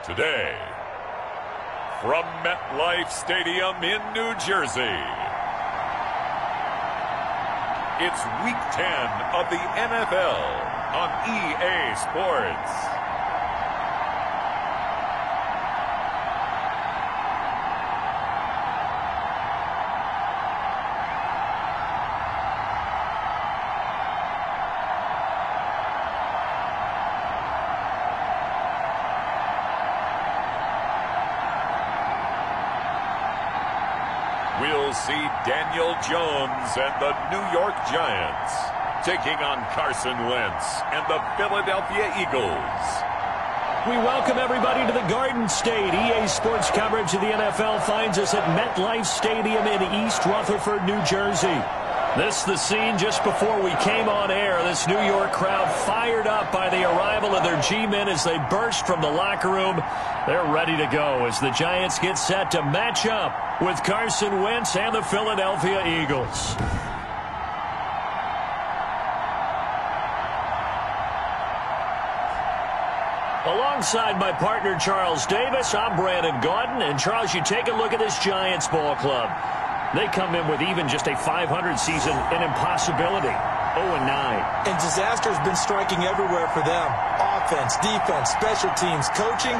Today, from MetLife Stadium in New Jersey, it's Week 10 of the NFL on EA Sports. We'll see Daniel Jones and the New York Giants taking on Carson Wentz and the Philadelphia Eagles. We welcome everybody to the Garden State. EA Sports coverage of the NFL finds us at MetLife Stadium in East Rutherford, New Jersey. This is the scene just before we came on air. This New York crowd fired up by the arrival of their G-men as they burst from the locker room. They're ready to go as the Giants get set to match up with Carson Wentz and the Philadelphia Eagles. Alongside my partner Charles Davis, I'm Brandon Gaudin. And Charles, you take a look at this Giants ball club. They come in with even just a 500 season an impossibility. 0-9. And disaster's been striking everywhere for them. Offense, defense, special teams, coaching.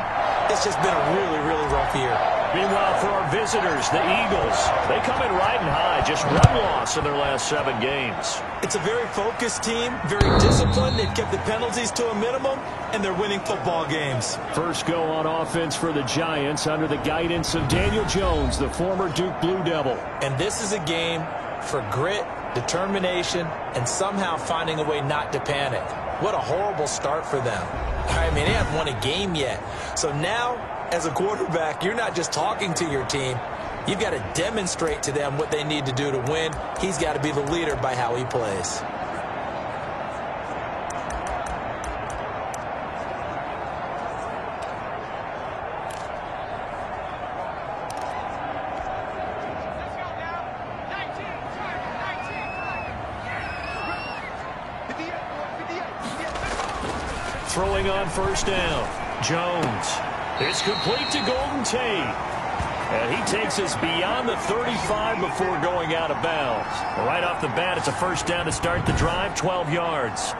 It's just been a really, really rough year. Meanwhile, for our visitors, the Eagles, they come in riding high. Just one loss in their last 7 games. It's a very focused team, very disciplined. They've kept the penalties to a minimum, and they're winning football games. First go on offense for the Giants under the guidance of Daniel Jones, the former Duke Blue Devil. And this is a game for grit, determination, and somehow finding a way not to panic. What a horrible start for them. I mean, they haven't won a game yet. So now, as a quarterback, you're not just talking to your team. You've got to demonstrate to them what they need to do to win. He's got to be the leader by how he plays. Throwing on first down, Jones. It's complete to Golden Tate. And he takes us beyond the 35 before going out of bounds. Right off the bat, it's a first down to start the drive, 12 yards.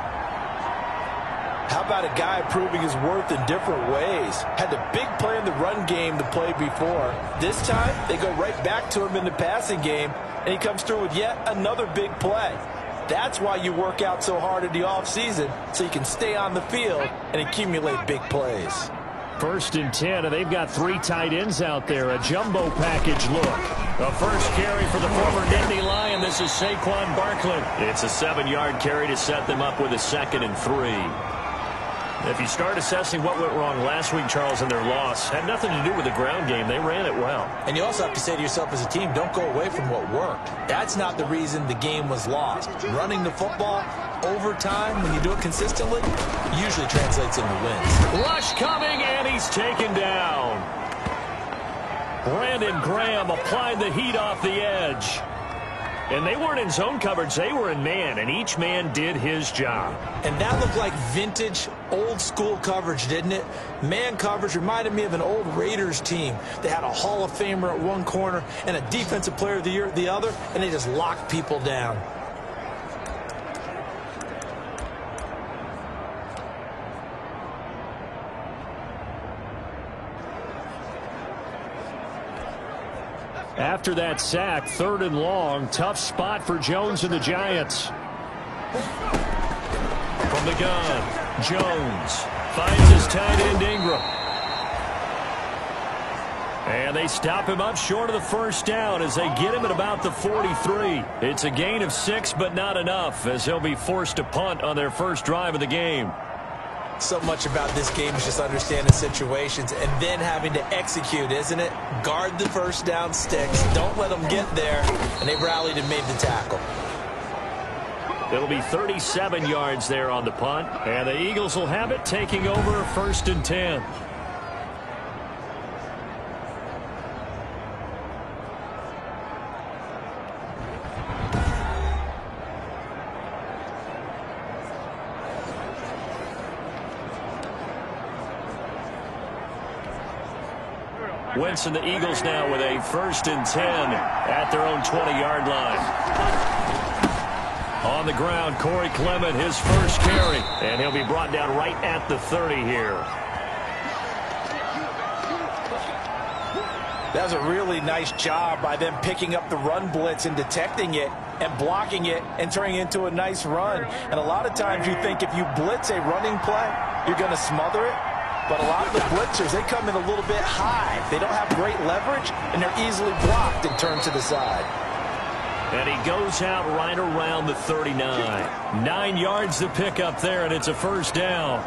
How about a guy proving his worth in different ways? Had the big play in the run game to play before. This time, they go right back to him in the passing game, and he comes through with yet another big play. That's why you work out so hard in the offseason, so you can stay on the field and accumulate big plays. First and 10, and they've got 3 tight ends out there. A jumbo package look. The first carry for the former Nittany Lion. This is Saquon Barkley. It's a 7-yard carry to set them up with a 2nd and 3. If you start assessing what went wrong last week, Charles, in their loss, had nothing to do with the ground game. They ran it well. And you also have to say to yourself as a team, don't go away from what worked. That's not the reason the game was lost. Running the football over time, when you do it consistently, usually translates into wins. Rush coming, and he's taken down. Brandon Graham applied the heat off the edge. And they weren't in zone coverage. They were in man, and each man did his job. And that looked like vintage, old-school coverage, didn't it? Man coverage reminded me of an old Raiders team. They had a Hall of Famer at one corner and a Defensive Player of the Year at the other, and they just locked people down. After that sack, 3rd and long, tough spot for Jones and the Giants. From the gun, Jones finds his tight end Ingram. And they stop him up short of the first down as they get him at about the 43. It's a gain of 6, but not enough, as he'll be forced to punt on their first drive of the game. So much about this game is just understanding situations and then having to execute, isn't it? Guard the first down sticks. Don't let them get there. And they rallied and made the tackle. It'll be 37 yards there on the punt. And the Eagles will have it, taking over 1st and 10. Wentz and the Eagles now with a 1st and 10 at their own 20-yard line. On the ground, Corey Clement, his first carry. And he'll be brought down right at the 30 here. That was a really nice job by them picking up the run blitz and detecting it and blocking it and turning it into a nice run. And a lot of times you think if you blitz a running play, you're going to smother it. But a lot of the blitzers, they come in a little bit high. They don't have great leverage, and they're easily blocked and turned to the side. And he goes out right around the 39. 9 yards to pick up there, and it's a 1st down.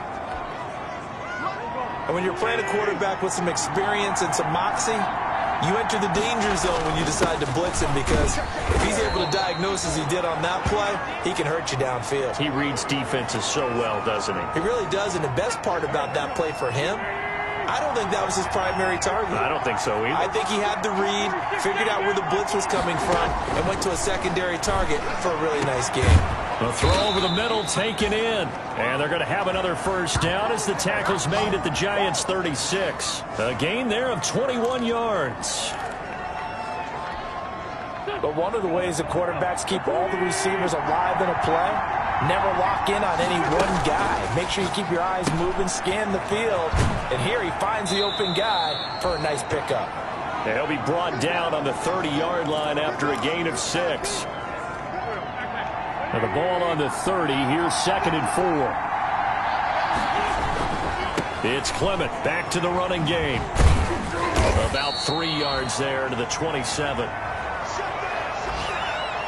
And when you're playing a quarterback with some experience and some moxie, you enter the danger zone when you decide to blitz him, because if he's able to diagnose as he did on that play, he can hurt you downfield. He reads defenses so well, doesn't he? He really does, and the best part about that play for him, I don't think that was his primary target. I don't think so either. I think he had the read, figured out where the blitz was coming from, and went to a secondary target for a really nice game. The throw over the middle taken in. And they're going to have another 1st down as the tackle's made at the Giants' 36. A gain there of 21 yards. But one of the ways the quarterbacks keep all the receivers alive in a play, never lock in on any one guy. Make sure you keep your eyes moving, scan the field. And here he finds the open guy for a nice pickup. And he'll be brought down on the 30-yard line after a gain of 6. Now the ball on the 30. Here's 2nd and 4. It's Clement back to the running game. About 3 yards there to the 27.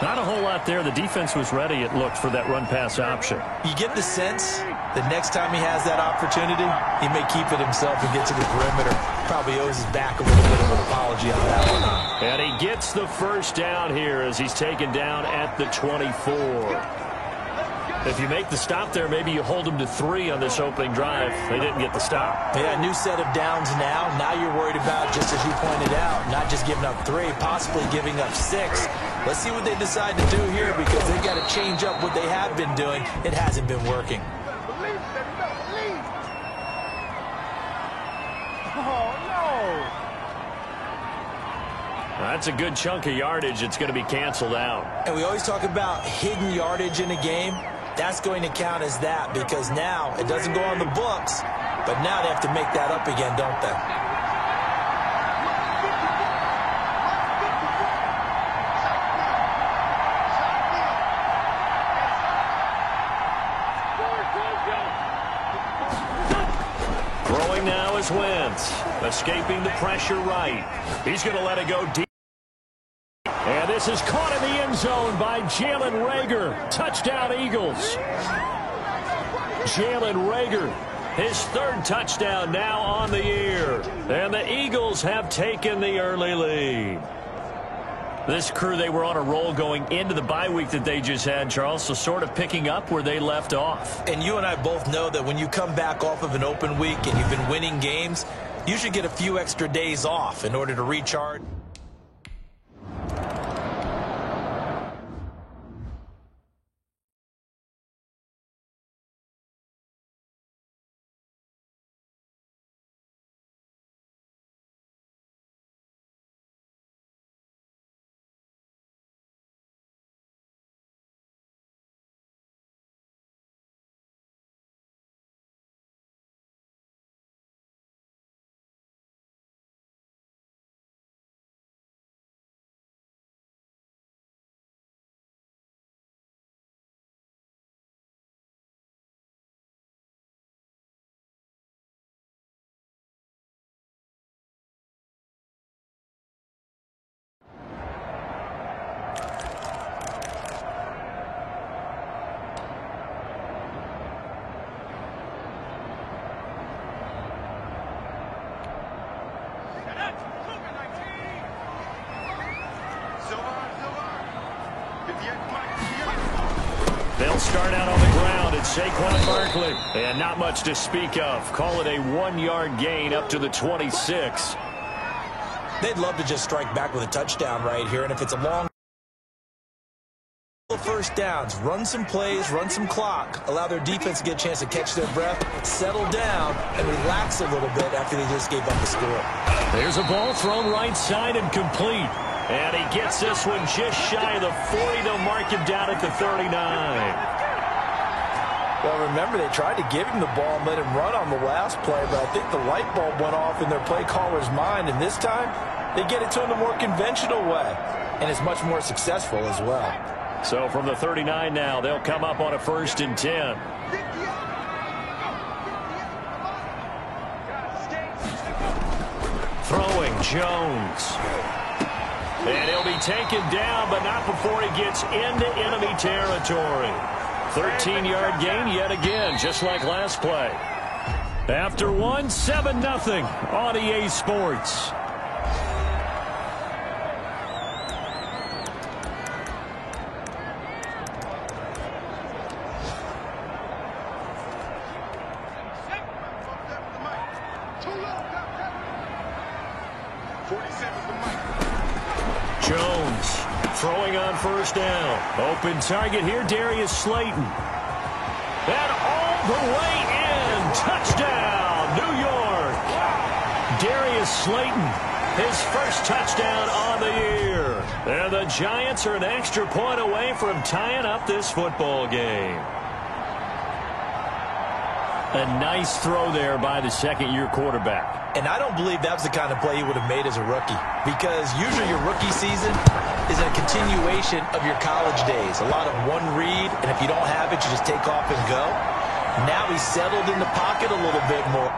Not a whole lot there. The defense was ready, it looked, for that run-pass option. You get the sense that next time he has that opportunity, he may keep it himself and get to the perimeter. Probably owes his back a little bit of an apology on that one. And he gets the 1st down here as he's taken down at the 24. If you make the stop there, maybe you hold them to 3 on this opening drive. They didn't get the stop. Yeah, new set of downs now. Now you're worried about, just as you pointed out, not just giving up 3, possibly giving up 6. Let's see what they decide to do here, because they've got to change up what they have been doing. It hasn't been working. That's a good chunk of yardage. It's going to be canceled out. And we always talk about hidden yardage in a game. That's going to count as that, because now it doesn't go on the books, but now they have to make that up again, don't they? Throwing now is Wentz. Escaping the pressure right. He's going to let it go deep. And this is caught in the end zone by Jalen Reagor. Touchdown, Eagles. Jalen Reagor, his 3rd touchdown now on the year. And the Eagles have taken the early lead. This crew, they were on a roll going into the bye week that they just had, Charles, so sort of picking up where they left off. And you and I both know that when you come back off of an open week and you've been winning games, you should get a few extra days off in order to recharge. They'll start out on the ground. It's Saquon Barkley. And not much to speak of. Call it a 1-yard gain up to the 26. They'd love to just strike back with a touchdown right here. And if it's a long First downs, run some plays, run some clock, allow their defense to get a chance to catch their breath, settle down, and relax a little bit after they just gave up a score. There's a ball thrown right side and complete. And he gets this one just shy of the 40. They'll mark him down at the 39. Well, remember, they tried to give him the ball and let him run on the last play, but I think the light bulb went off in their play caller's mind, and this time they get it to him the more conventional way, and it's much more successful as well. So from the 39 now, they'll come up on a 1st and 10. Throwing Jones. And he'll be taken down, but not before he gets into enemy territory. 13-yard gain yet again, just like last play. After one, 7-0 on EA Sports. Jones throwing on 1st down. Open target here, Darius Slayton. And all the way in. Touchdown, New York. Darius Slayton, his first touchdown on the year. And the Giants are an extra point away from tying up this football game. A nice throw there by the second-year quarterback. And I don't believe that was the kind of play he would have made as a rookie, because usually your rookie season is a continuation of your college days. A lot of one read, and if you don't have it, you just take off and go. Now he's settled in the pocket a little bit more.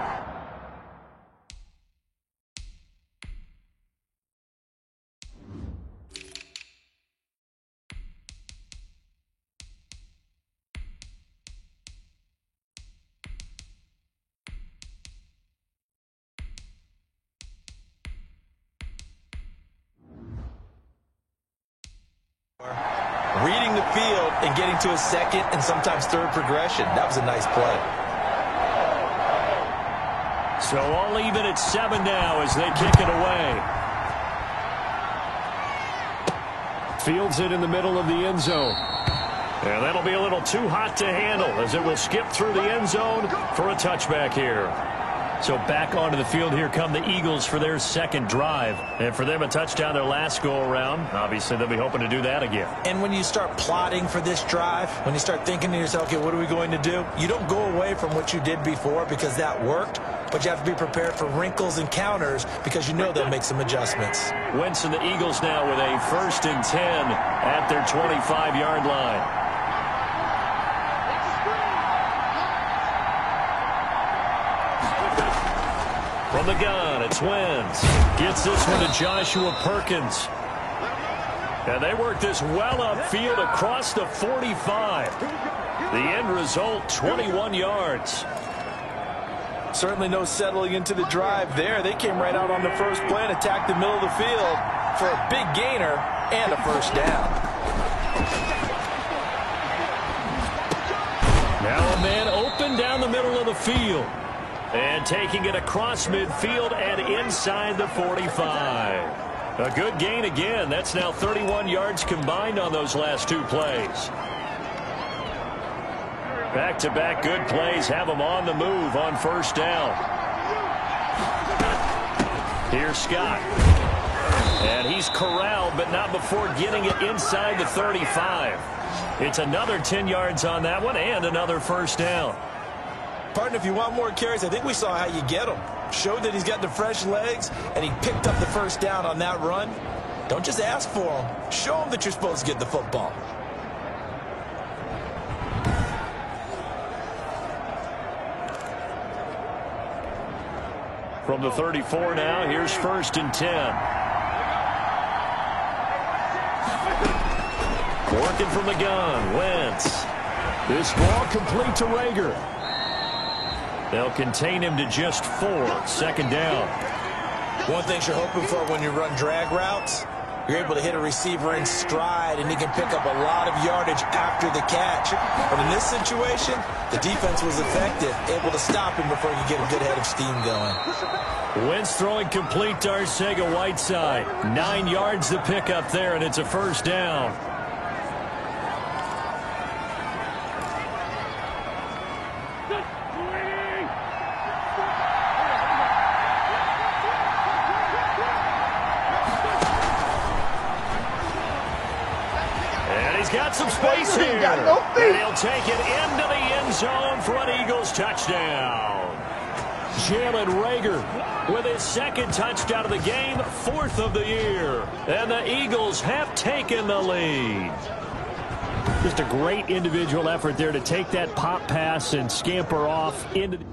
Reading the field and getting to a second and sometimes third progression. That was a nice play. So all even at 7 now as they kick it away. Fields it in the middle of the end zone. And that'll be a little too hot to handle as it will skip through the end zone for a touchback here. So back onto the field here come the Eagles for their second drive. And for them, a touchdown their last go-around. Obviously, they'll be hoping to do that again. And when you start plotting for this drive, when you start thinking to yourself, okay, what are we going to do? You don't go away from what you did before because that worked, but you have to be prepared for wrinkles and counters because you know they'll make some adjustments. Wentz and the Eagles now with a 1st and 10 at their 25-yard line. From the gun, it's Wentz. Gets this one to Joshua Perkins. And they work this well upfield across the 45. The end result, 21 yards. Certainly no settling into the drive there. They came right out on the first play and attacked the middle of the field for a big gainer and a 1st down. Now a man open down the middle of the field. And taking it across midfield and inside the 45. A good gain again. That's now 31 yards combined on those last 2 plays. Back-to-back good plays have them on the move on 1st down. Here's Scott. And he's corralled, but not before getting it inside the 35. It's another 10 yards on that one and another 1st down. Partner, if you want more carries, I think we saw how you get him. Showed that he's got the fresh legs, and he picked up the 1st down on that run. Don't just ask for him. Show him that you're supposed to get the football. From the 34 now, here's 1st and 10. Working from the gun, Wentz. This ball complete to Rager. They'll contain him to just 4. 2nd down. One thing you're hoping for when you run drag routes, you're able to hit a receiver in stride, and he can pick up a lot of yardage after the catch. But in this situation, the defense was effective, able to stop him before you get a good head of steam going. Wentz throwing complete to Arcega-Whiteside. 9 yards to pick up there, and it's a 1st down. got some space here. And he'll take it into the end zone for an Eagles touchdown. Jalen Reagor with his second touchdown of the game, 4th of the year. And the Eagles have taken the lead. Just a great individual effort there to take that pop pass and scamper off into the...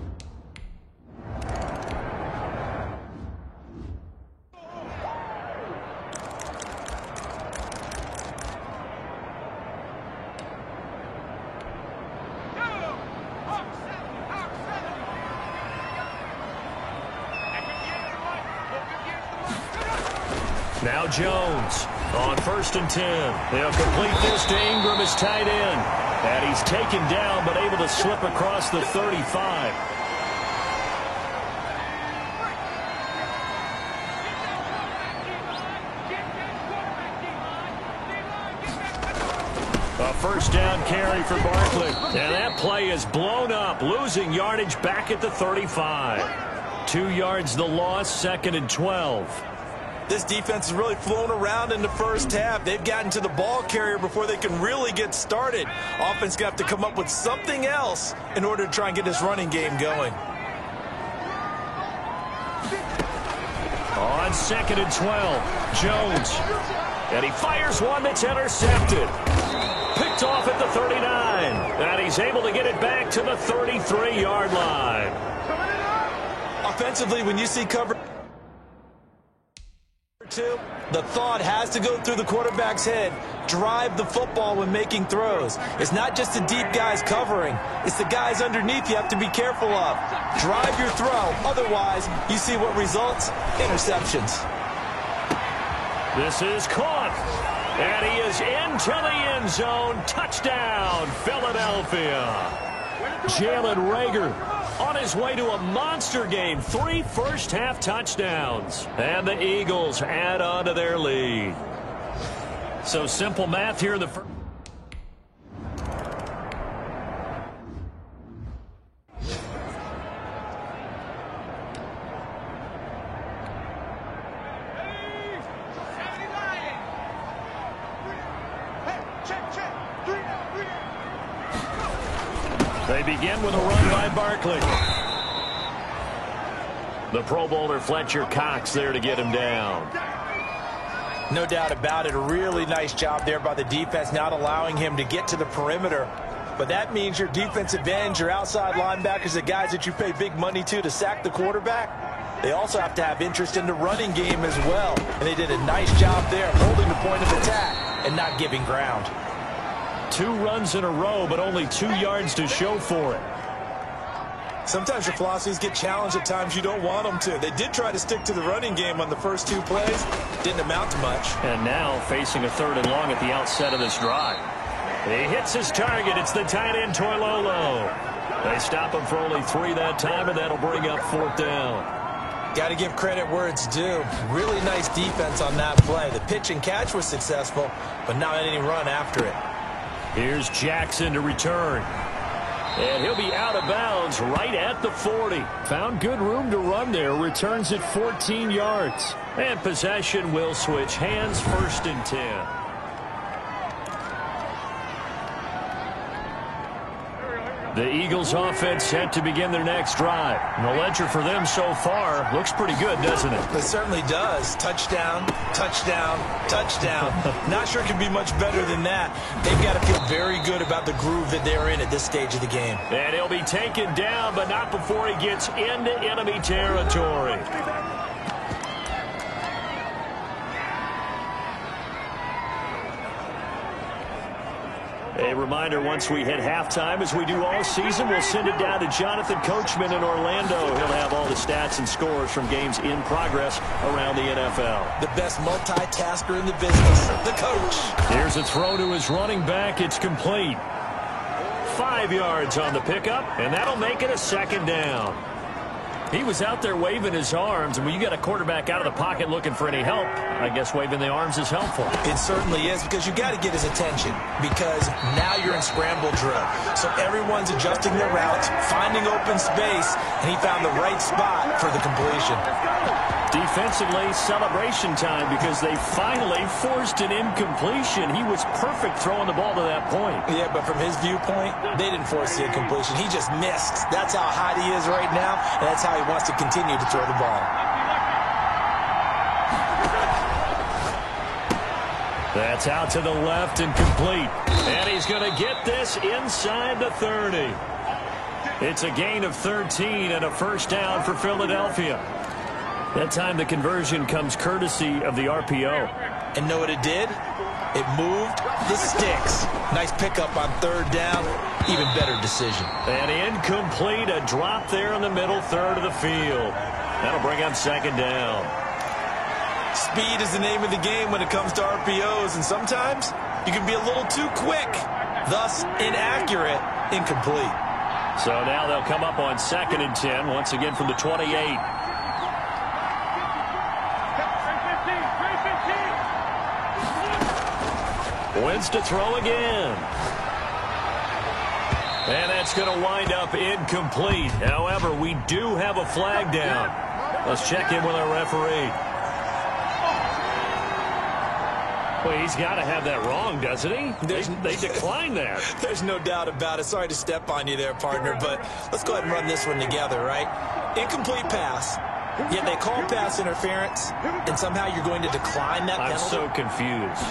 Now Jones on 1st and 10. They'll complete this to Ingram as tight end. And he's taken down but able to slip across the 35. A first down carry for Barkley. And that play is blown up, losing yardage back at the 35. 2 yards the loss, 2nd and 12. This defense has really flown around in the first half. They've gotten to the ball carrier before they can really get started. Offense got to come up with something else in order to try and get this running game going. On 2nd and 12, Jones. And he fires one that's intercepted. Picked off at the 39. And he's able to get it back to the 33-yard line. Offensively, when you see cover two, the thought has to go through the quarterback's head. Drive the football when making throws. It's not just the deep guys covering. It's the guys underneath you have to be careful of. Drive your throw. Otherwise, you see what results? Interceptions. This is caught. And he is into the end zone. Touchdown, Philadelphia. Jalen Reagor on his way to a monster game. 3 first-half touchdowns. And the Eagles add on to their lead. So simple math here in the first. They begin with a run by Barkley. The Pro Bowler Fletcher Cox there to get him down. No doubt about it. A really nice job there by the defense, not allowing him to get to the perimeter. But that means your defensive ends, your outside linebackers, the guys that you pay big money to sack the quarterback, they also have to have interest in the running game as well. And they did a nice job there, holding the point of attack and not giving ground. 2 runs in a row, but only 2 yards to show for it. Sometimes your philosophies get challenged at times you don't want them to. They did try to stick to the running game on the first 2 plays. Didn't amount to much. And now facing a 3rd and long at the outset of this drive. He hits his target. It's the tight end, Toilolo. They stop him for only 3 that time, and that'll bring up 4th down. Got to give credit where it's due. Really nice defense on that play. The pitch and catch was successful, but not any run after it. Here's Jackson to return. And he'll be out of bounds right at the 40. Found good room to run there. Returns at 14 yards. And possession will switch hands, 1st and 10. The Eagles offense set to begin their next drive. And the ledger for them so far looks pretty good, doesn't it? It certainly does. Touchdown, touchdown, touchdown. Not sure it could be much better than that. They've got to feel very good about the groove that they're in at this stage of the game. And he'll be taken down, but not before he gets into enemy territory. A reminder, once we hit halftime, as we do all season, we'll send it down to Jonathan Coachman in Orlando. He'll have all the stats and scores from games in progress around the NFL. The best multitasker in the business, the coach. Here's a throw to his running back. It's complete. 5 yards on the pickup, and that'll make it a 2nd down. He was out there waving his arms, and when you get a quarterback out of the pocket looking for any help, I guess waving the arms is helpful. It certainly is, because you got to get his attention, because now you're in scramble drill. So everyone's adjusting their routes, finding open space, and he found the right spot for the completion. Defensively, celebration time, because they finally forced an incompletion. He was perfect throwing the ball to that point. Yeah, but from his viewpoint, they didn't force the incompletion. He just missed. That's how hot he is right now, and that's how he wants to continue to throw the ball. That's out to the left and complete. And he's going to get this inside the 30. It's a gain of 13 and a first down for Philadelphia. That time the conversion comes courtesy of the RPO. And know what it did? It moved the sticks. Nice pickup on third down. Even better decision. And incomplete, a drop there in the middle third of the field. That'll bring up second down. Speed is the name of the game when it comes to RPOs, and sometimes you can be a little too quick, thus inaccurate, incomplete. So now they'll come up on 2nd and 10, once again from the 28. Wins to throw again. And that's going to wind up incomplete. However, we do have a flag down. Let's check in with our referee. Well, he's got to have that wrong, doesn't he? They declined that. There's no doubt about it. Sorry to step on you there, partner, but let's go ahead and run this one together, right? Incomplete pass. Yet they call pass interference, and somehow you're going to decline that penalty? I'm so confused.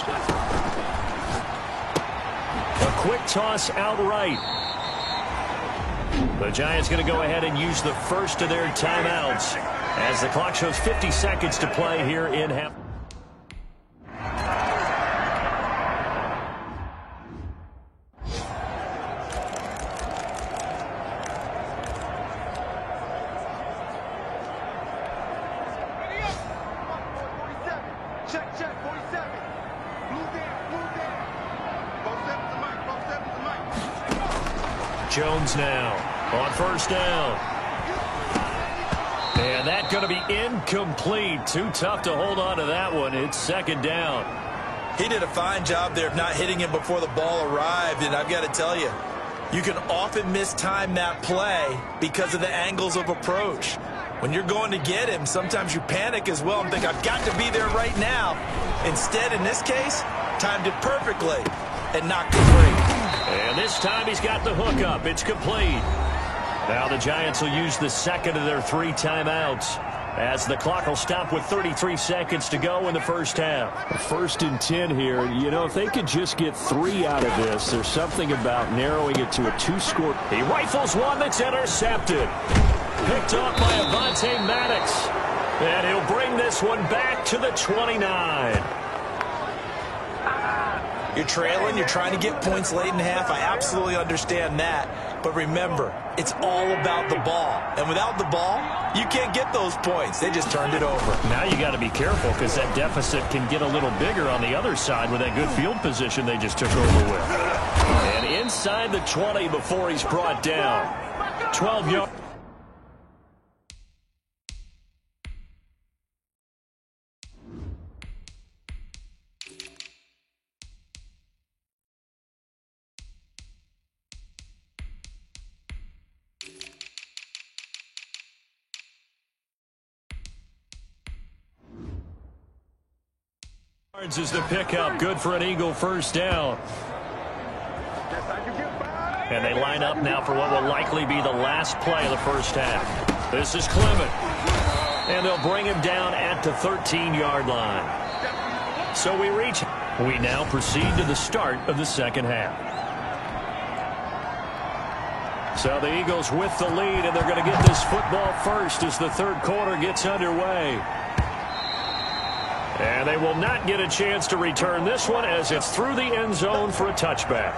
A quick toss outright. The Giants going to go ahead and use the first of their timeouts as the clock shows 50 seconds to play here in half. Jones now on first down. And that's going to be incomplete. Too tough to hold on to that one. It's second down. He did a fine job there of not hitting him before the ball arrived, and I've got to tell you, you can often mistime that play because of the angles of approach. When you're going to get him, sometimes you panic as well and think, I've got to be there right now. Instead, in this case, timed it perfectly and knocked it free. And this time he's got the hook up. It's complete. Now the Giants will use the second of their 3 timeouts as the clock will stop with 33 seconds to go in the first half. 1st and 10 here. You know, if they could just get 3 out of this, there's something about narrowing it to a 2-score. He rifles one that's intercepted. Picked off by Avonte Maddox. And he'll bring this one back to the 29. You're trailing, you're trying to get points late in half. I absolutely understand that. But remember, it's all about the ball. And without the ball, you can't get those points. They just turned it over. Now you got to be careful because that deficit can get a little bigger on the other side with that good field position they just took over with. And inside the 20 before he's brought down. 12 yards. Is the pickup good for an Eagle first down. And they line up now for what will likely be the last play of the first half. This is Clement. And they'll bring him down at the 13-yard line. So we now proceed to the start of the second half. So the Eagles with the lead, and they're going to get this football first as the third quarter gets underway. And they will not get a chance to return this one as it's through the end zone for a touchback.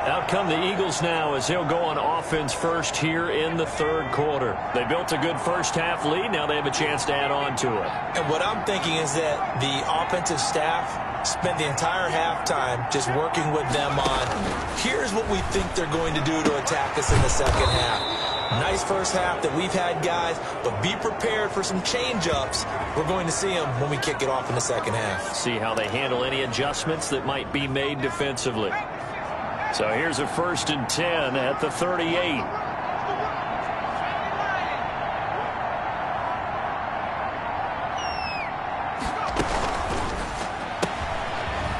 Out come the Eagles now as they'll go on offense first here in the third quarter. They built a good first half lead. Now they have a chance to add on to it. And what I'm thinking is that the offensive staff spent the entire halftime just working with them on, here's what we think they're going to do to attack us in the second half. Nice first half that we've had, guys, but be prepared for some change-ups. We're going to see them when we kick it off in the second half. See how they handle any adjustments that might be made defensively. So here's a 1st and 10 at the 38.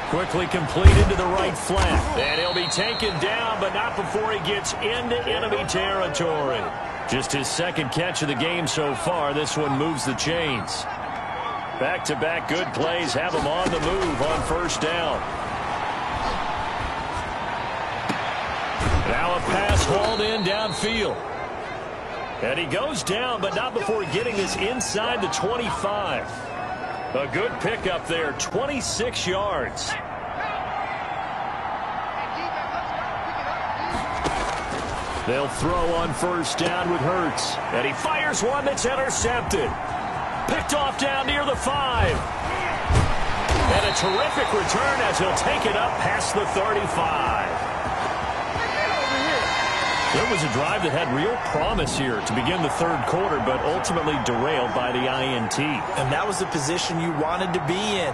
Quickly completed to the right flat. And he'll be taken down, but not before he gets into enemy territory. Just his 2nd catch of the game so far. This one moves the chains. Back-to-back good plays have him on the move on 1st down. Now a pass hauled in downfield. And he goes down, but not before getting this inside the 25. A good pickup there, 26 yards. They'll throw on 1st down with Hurts. And he fires one that's intercepted. Picked off down near the 5. And a terrific return as he'll take it up past the 35. There was a drive that had real promise here to begin the 3rd quarter, but ultimately derailed by the INT. And that was the position you wanted to be in.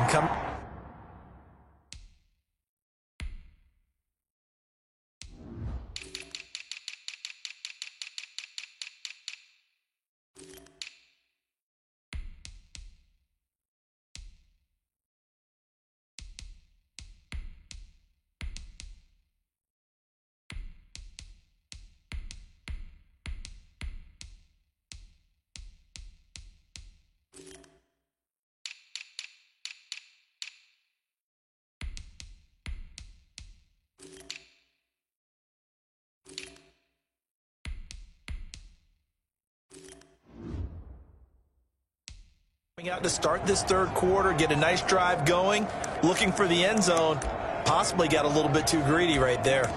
Out to start this 3rd quarter, get a nice drive going, looking for the end zone. Possibly got a little bit too greedy right there.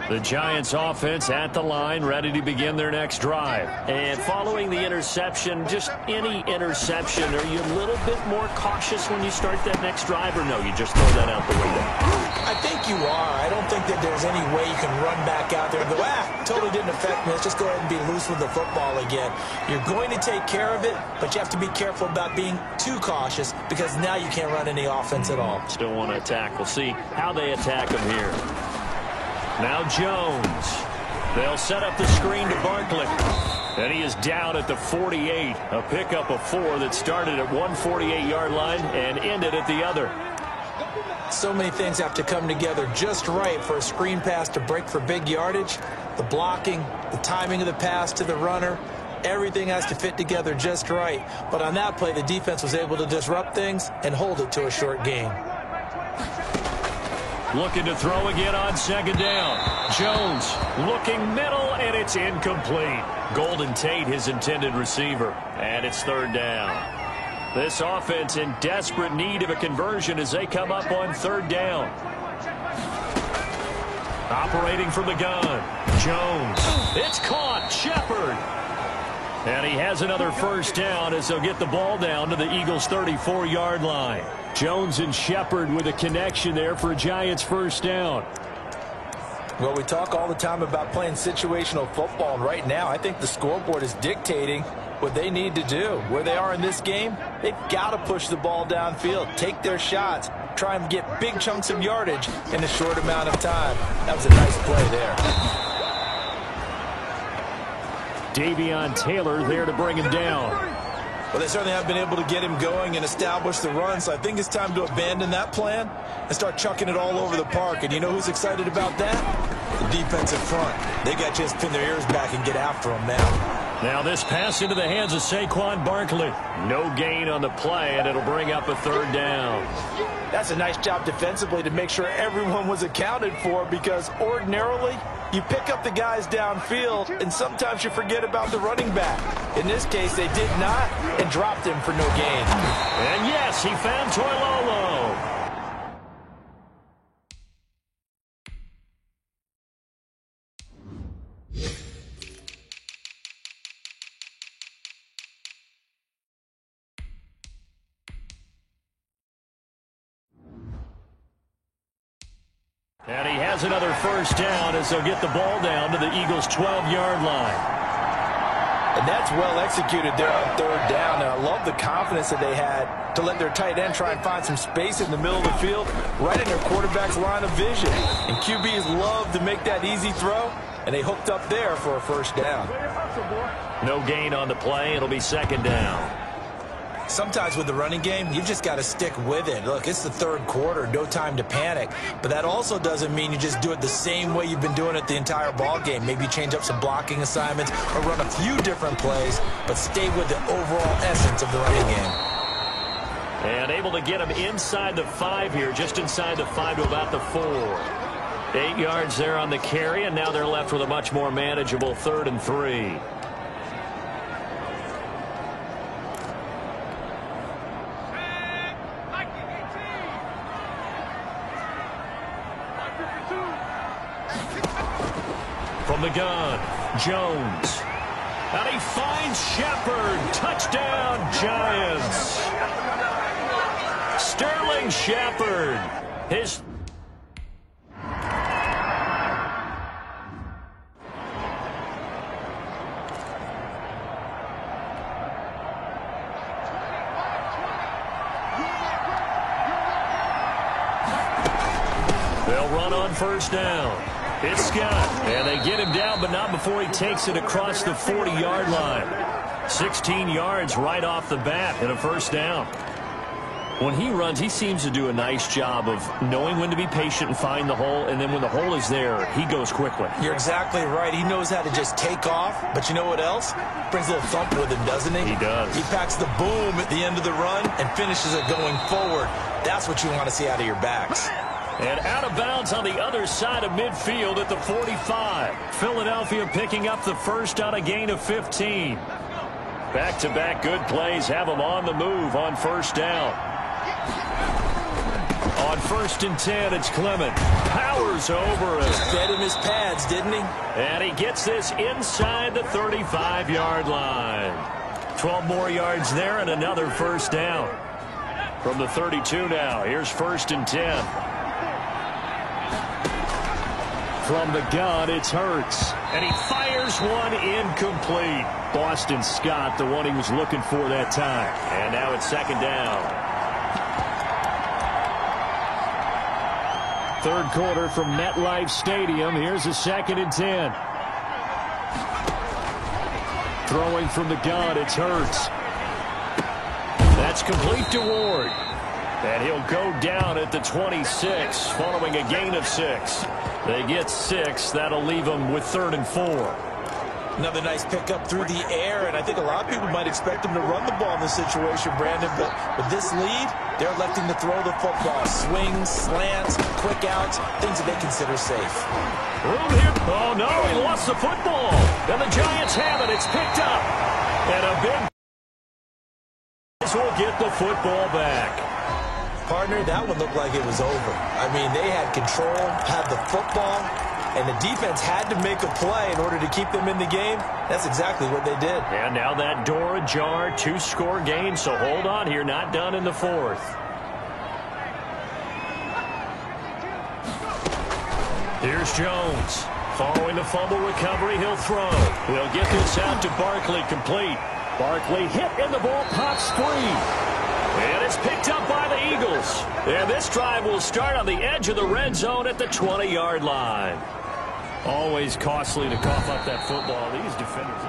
The Giants offense at the line, ready to begin their next drive. And following the interception, just any interception, are you a little bit more cautious when you start that next drive, or no, you just throw that out the window? I think you are. I don't think that there's any way you can run back out there and go, totally didn't affect me. Let's just go ahead and be loose with the football again. You're going to take care of it, but you have to be careful about being too cautious because now you can't run any offense at all. Still want to attack. We'll see how they attack him here. Now Jones. They'll set up the screen to Barkley. And he is down at the 48. A pickup of 4 that started at one 48-yard line and ended at the other. So many things have to come together just right for a screen pass to break for big yardage. The blocking, the timing of the pass to the runner, everything has to fit together just right. But on that play, the defense was able to disrupt things and hold it to a short gain. Looking to throw again on 2nd down. Jones looking middle, and it's incomplete. Golden Tate, his intended receiver. And it's 3rd down. This offense in desperate need of a conversion as they come up on 3rd down. Operating from the gun. Jones. It's caught. Shepard. And he has another 1st down as they'll get the ball down to the Eagles' 34-yard line. Jones and Shepard with a connection there for a Giants 1st down. Well, we talk all the time about playing situational football, and right now I think the scoreboard is dictating what they need to do. Where they are in this game, they've got to push the ball downfield, take their shots, try and get big chunks of yardage in a short amount of time. That was a nice play there. Davion Taylor there to bring him down. Well, they certainly have been able to get him going and establish the run, so I think it's time to abandon that plan and start chucking it all over the park. And you know who's excited about that? The defensive front. They got to just pin their ears back and get after him now. Now this pass into the hands of Saquon Barkley. No gain on the play, and it'll bring up a 3rd down. That's a nice job defensively to make sure everyone was accounted for, because ordinarily you pick up the guys downfield and sometimes you forget about the running back. In this case, they did not and dropped him for no gain. And yes, he found Toilolo. And he has another first down as they'll get the ball down to the Eagles' 12-yard line. And that's well executed there on third down. And I love the confidence that they had to let their tight end try and find some space in the middle of the field, right in their quarterback's line of vision. And QBs love to make that easy throw, and they hooked up there for a first down. No gain on the play. It'll be second down. Sometimes with the running game, you've just got to stick with it. Look, it's the third quarter, no time to panic. But that also doesn't mean you just do it the same way you've been doing it the entire ball game. Maybe change up some blocking assignments or run a few different plays, but stay with the overall essence of the running game. And able to get him inside the 5 here, just inside the 5 to about the 4. 8 yards there on the carry, and now they're left with a much more manageable 3rd and 3. From the gun, Jones. And he finds Shepard. Touchdown, Giants. Sterling Shepard. His... They'll run on first down. It's Scott, and they get him down, but not before he takes it across the 40-yard line. 16 yards right off the bat and a first down. When he runs, he seems to do a nice job of knowing when to be patient and find the hole, and then when the hole is there, he goes quickly. You're exactly right. He knows how to just take off, but you know what else? Brings a little thump with him, doesn't he? He does. He packs the boom at the end of the run and finishes it going forward. That's what you want to see out of your backs. And out of bounds on the other side of midfield at the 45. Philadelphia picking up the first on a gain of 15. Back-to-back good plays have them on the move on first down. On 1st and 10, it's Clement. Powers over him. Fed him his pads, didn't he? And he gets this inside the 35-yard line. 12 more yards there and another first down. From the 32 now, here's 1st and 10. From the gun, it's Hurts. And he fires one incomplete. Boston Scott, the one he was looking for that time. And now it's second down. Third quarter from MetLife Stadium. Here's a 2nd and 10. Throwing from the gun, it's Hurts. That's complete to Ward. And he'll go down at the 26 following a gain of 6. They get 6. That'll leave them with 3rd and 4. Another nice pickup through the air, and I think a lot of people might expect him to run the ball in this situation, Brandon, but with this lead, they're electing to throw the football. Swings, slants, quick outs, things that they consider safe. Room here. Oh, no, he lost the football. And the Giants have it. It's picked up. And a big will get the football back. Partner, that one looked like it was over. I mean, they had control, had the football, and the defense had to make a play in order to keep them in the game. That's exactly what they did. And now that door ajar, 2-score game, so hold on here, not done in the 4th. Here's Jones. Following the fumble recovery, he'll throw. He'll get this out to Barkley, complete. Barkley hit and the ball pops free. And it's picked up by the Eagles. And this drive will start on the edge of the red zone at the 20-yard line. Always costly to cough up that football. These defenders.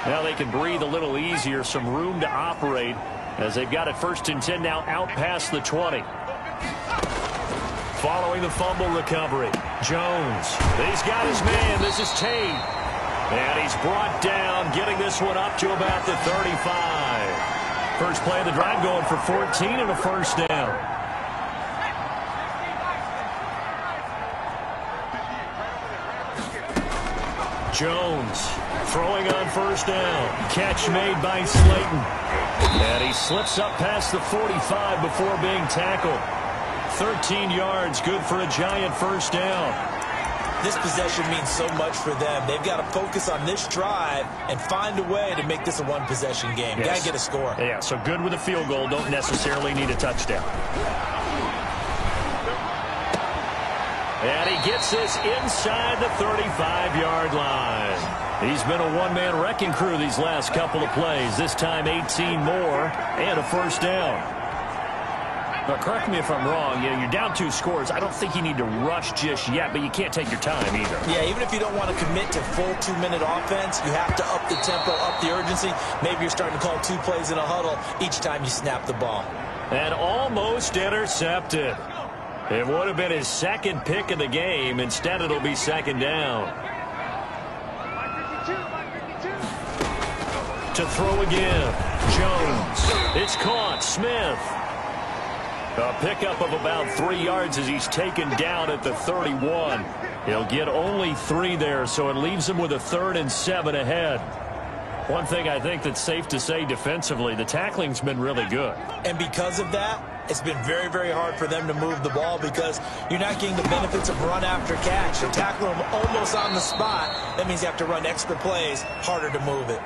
Now they can breathe a little easier, some room to operate as they've got it 1st and 10 now out past the 20. Following the fumble recovery, Jones. He's got his man. This is Tate. And he's brought down, getting this one up to about the 35. First play of the drive going for 14 and a first down. Jones throwing on first down. Catch made by Slayton. And he slips up past the 45 before being tackled. 13 yards, good for a Giant first down. This possession means so much for them. They've got to focus on this drive and find a way to make this a one-possession game. Yes. Got to get a score. Yeah, so good with a field goal. Don't necessarily need a touchdown. And he gets this inside the 35-yard line. He's been a one-man wrecking crew these last couple of plays. This time 18 more and a first down. But correct me if I'm wrong, you're down 2 scores. I don't think you need to rush just yet, but you can't take your time either. Yeah, even if you don't want to commit to full 2-minute offense, you have to up the tempo, up the urgency. Maybe you're starting to call 2 plays in a huddle each time you snap the ball. And almost intercepted. It would have been his second pick of the game. Instead, it'll be second down. To throw again. Jones. It's caught. Smith. A pickup of about 3 yards as he's taken down at the 31. He'll get only 3 there, so it leaves him with a 3rd and 7 ahead. One thing I think that's safe to say defensively, the tackling's been really good. And because of that, it's been very, very hard for them to move the ball because you're not getting the benefits of run after catch. You tackle them almost on the spot. That means you have to run extra plays, harder to move it.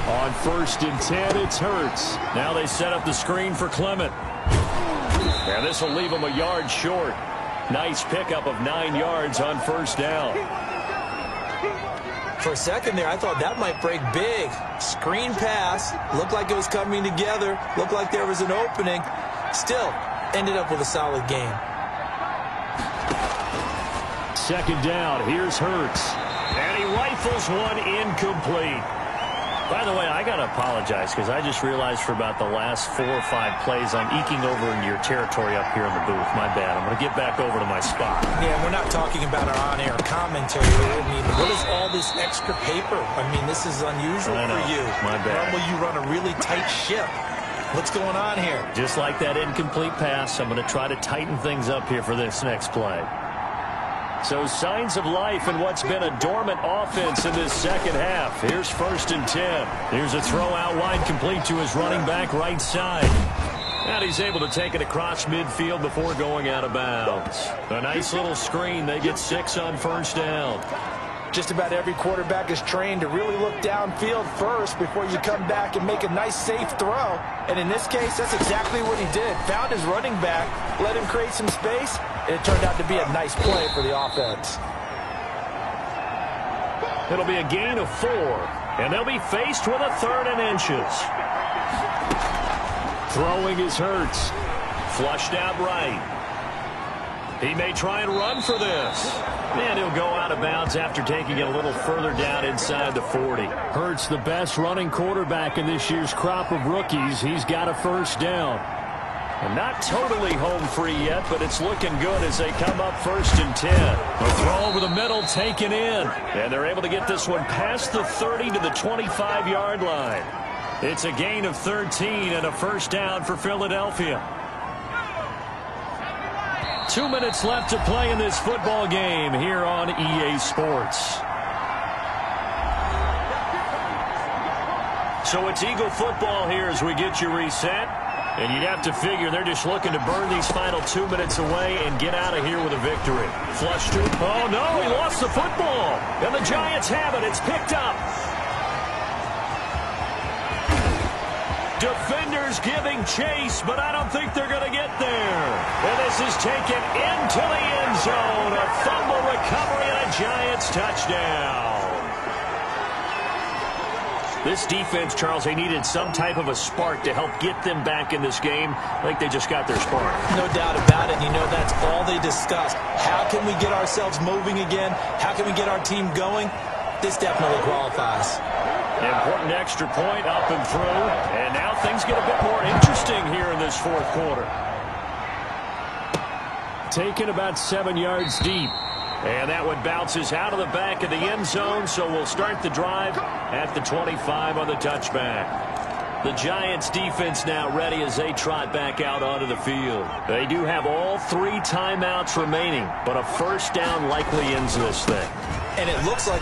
On 1st and 10, it's Hurts. Now they set up the screen for Clement. And this will leave him a yard short. Nice pickup of 9 yards on first down. For a second there, I thought that might break big. Screen pass. Looked like it was coming together. Looked like there was an opening. Still, ended up with a solid game. Second down. Here's Hurts. And he rifles one incomplete. By the way, I got to apologize because I just realized for about the last 4 or 5 plays I'm eking over into your territory up here in the booth. My bad. I'm going to get back over to my spot. Yeah, we're not talking about our on-air commentary. I mean, what is all this extra paper? I mean, this is unusual for you. My bad. Normally you run a really tight ship. What's going on here? Just like that incomplete pass, I'm going to try to tighten things up here for this next play. So signs of life in what's been a dormant offense in this second half. Here's 1st and 10. Here's a throw out wide complete to his running back right side. And he's able to take it across midfield before going out of bounds. A nice little screen. They get 6 on first down. Just about every quarterback is trained to really look downfield first before you come back and make a nice, safe throw. And in this case, that's exactly what he did. Found his running back, let him create some space, and it turned out to be a nice play for the offense. It'll be a gain of 4, and they'll be faced with a 3rd and inches. Throwing is Hurts. Flushed out right. He may try and run for this. And he'll go out of bounds after taking it a little further down inside the 40. Hurts, the best running quarterback in this year's crop of rookies. He's got a first down. And not totally home free yet, but it's looking good as they come up 1st and 10. A throw over the middle taken in. And they're able to get this one past the 30 to the 25-yard line. It's a gain of 13 and a first down for Philadelphia. 2 minutes left to play in this football game here on EA Sports. So it's Eagle football here as we get you reset. And you'd have to figure they're just looking to burn these final 2 minutes away and get out of here with a victory. Flush to... Oh, no, he lost the football. And the Giants have it. It's picked up. Defenders giving chase, but I don't think they're going to get there. And this is taken into the end zone. A fumble recovery and a Giants touchdown. This defense, Charles, they needed some type of a spark to help get them back in this game. I think they just got their spark. No doubt about it. You know, that's all they discussed. How can we get ourselves moving again? How can we get our team going? This definitely qualifies. Important extra point up and through. And now things get a bit more interesting here in this 4th quarter. Taken about 7 yards deep. And that one bounces out of the back of the end zone, so we'll start the drive at the 25 on the touchback. The Giants defense now ready as they trot back out onto the field. They do have all 3 timeouts remaining, but a first down likely ends this thing. And it looks like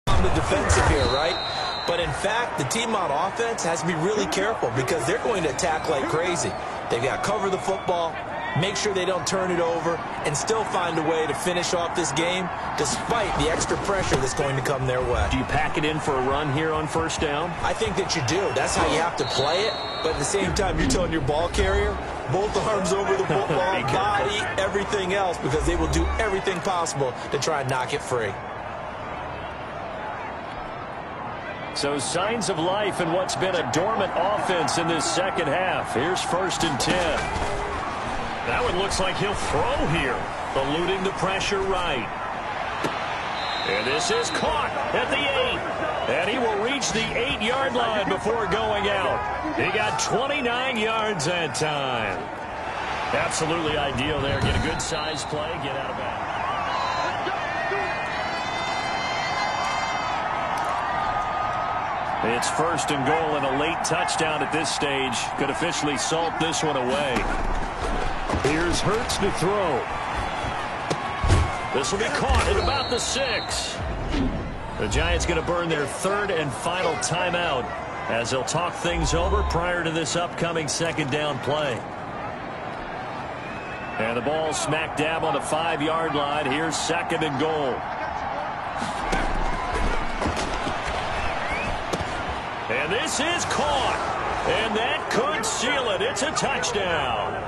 on the defensive here, right? But in fact, the team on offense has to be really careful because they're going to attack like crazy. They've got to cover the football, make sure they don't turn it over, and still find a way to finish off this game despite the extra pressure that's going to come their way. Do you pack it in for a run here on first down? I think that you do. That's how you have to play it. But at the same time, you're telling your ball carrier, both arms over the football, body, everything else, because they will do everything possible to try and knock it free. So signs of life in what's been a dormant offense in this second half. Here's 1st and 10. That one looks like he'll throw here. Eluding the pressure right. And this is caught at the 8. And he will reach the 8-yard line before going out. He got 29 yards that time. Absolutely ideal there. Get a good size play, get out of bounds. It's 1st and goal and a late touchdown at this stage. Could officially salt this one away. Here's Hurts to throw. This will be caught at about the 6. The Giants going to burn their 3rd and final timeout as they'll talk things over prior to this upcoming 2nd down play. And the ball smack dab on the 5-yard line. Here's 2nd and goal. And this is caught. And that could seal it. It's a touchdown.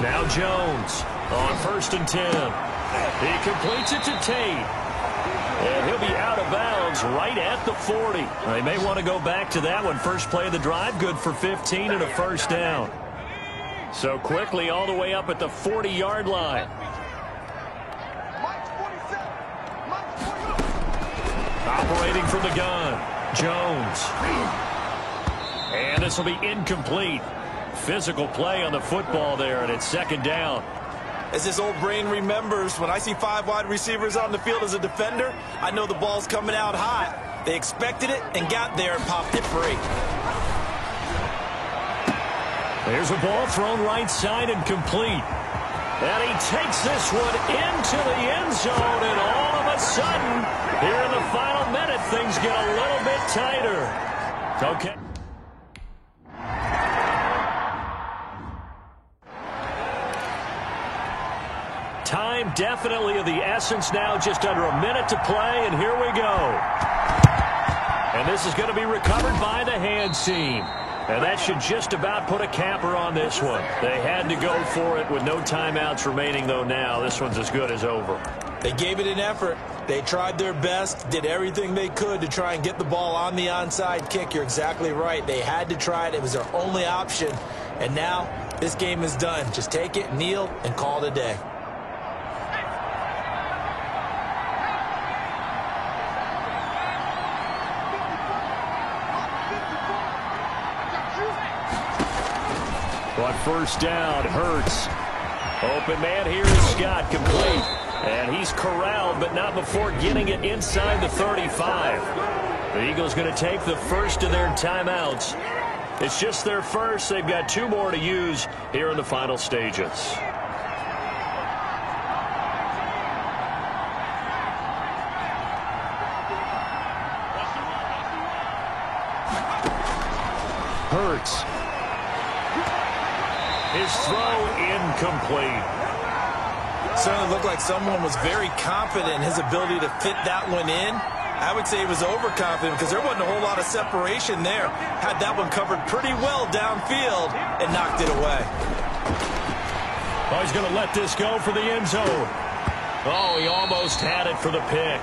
Now Jones on 1st and 10. He completes it to Tate. And he'll be out of bounds right at the 40. They may want to go back to that one. First play of the drive, good for 15 and a first down. So quickly all the way up at the 40-yard line. Operating from the gun, Jones. And this will be incomplete. Physical play on the football there, and it's 2nd down. As this old brain remembers, when I see 5 wide receivers on the field as a defender, I know the ball's coming out hot. They expected it and got there and popped it free. There's a ball thrown right side and complete. And he takes this one into the end zone, and all of a sudden, here in the final minute, things get a little bit tighter. Okay. Time definitely of the essence now, just under a minute to play, and here we go. And this is going to be recovered by the hands team. And that should just about put a capper on this one. They had to go for it with no timeouts remaining, though now. This one's as good as over. They gave it an effort. They tried their best, did everything they could to try and get the ball on the onside kick. You're exactly right. They had to try it. It was their only option. And now this game is done. Just take it, kneel, and call it a day. On first down, Hurts. Open man here is Scott, complete. And he's corralled, but not before getting it inside the 35. The Eagles going to take the first of their timeouts. It's just their first. They've got 2 more to use here in the final stages. Hurts. His throw incomplete. Certainly looked like someone was very confident in his ability to fit that one in. I would say he was overconfident because there wasn't a whole lot of separation there. Had that one covered pretty well downfield and knocked it away. Oh, he's going to let this go for the end zone. Oh, he almost had it for the pick.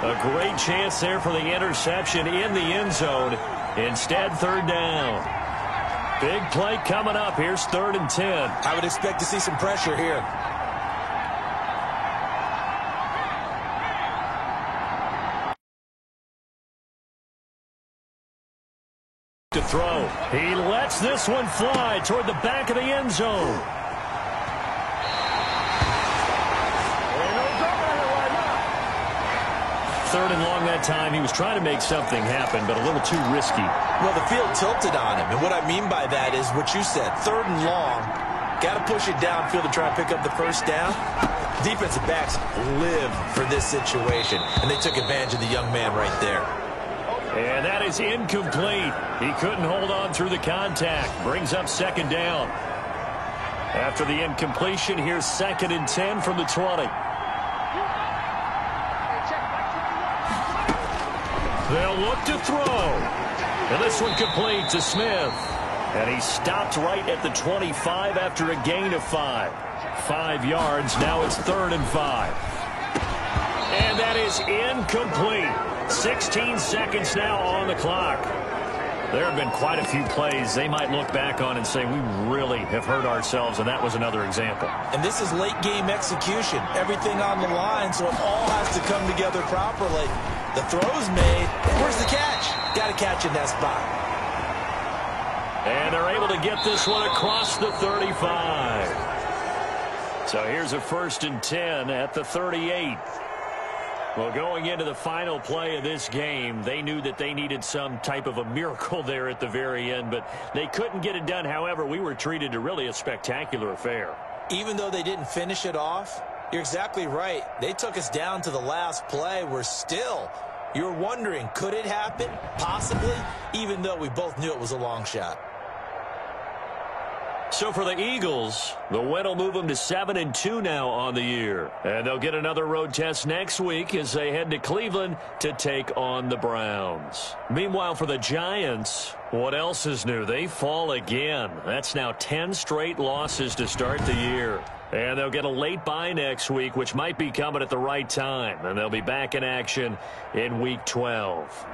A great chance there for the interception in the end zone. Instead, third down. Big play coming up. Here's 3rd and 10. I would expect to see some pressure here. To throw. He lets this one fly toward the back of the end zone. Third and long that time. He was trying to make something happen, but a little too risky. Well, the field tilted on him, and what I mean by that is what you said. 3rd and long, got to push it downfield to try and pick up the first down. Defensive backs live for this situation, and they took advantage of the young man right there. And that is incomplete. He couldn't hold on through the contact. Brings up 2nd down. After the incompletion, here's 2nd and 10 from the 20. They'll look to throw. And this one complete to Smith. And he stopped right at the 25 after a gain of 5. 5 yards. Now it's 3rd and 5. And that is incomplete. 16 seconds now on the clock. There have been quite a few plays they might look back on and say, we really have hurt ourselves, and that was another example. And this is late-game execution. Everything on the line, so it all has to come together properly. The throw's made. Where's the catch? Got to catch in that spot. And they're able to get this one across the 35. So here's a 1st and 10 at the 38. Well, going into the final play of this game, they knew that they needed some type of a miracle there at the very end, but they couldn't get it done. However, we were treated to really a spectacular affair. Even though they didn't finish it off, you're exactly right. They took us down to the last play. You're wondering, could it happen? Possibly, even though we both knew it was a long shot. So for the Eagles, the win will move them to 7-2 now on the year. And they'll get another road test next week as they head to Cleveland to take on the Browns. Meanwhile, for the Giants, what else is new? They fall again. That's now 10 straight losses to start the year. And they'll get a late bye next week, which might be coming at the right time. And they'll be back in action in Week 12.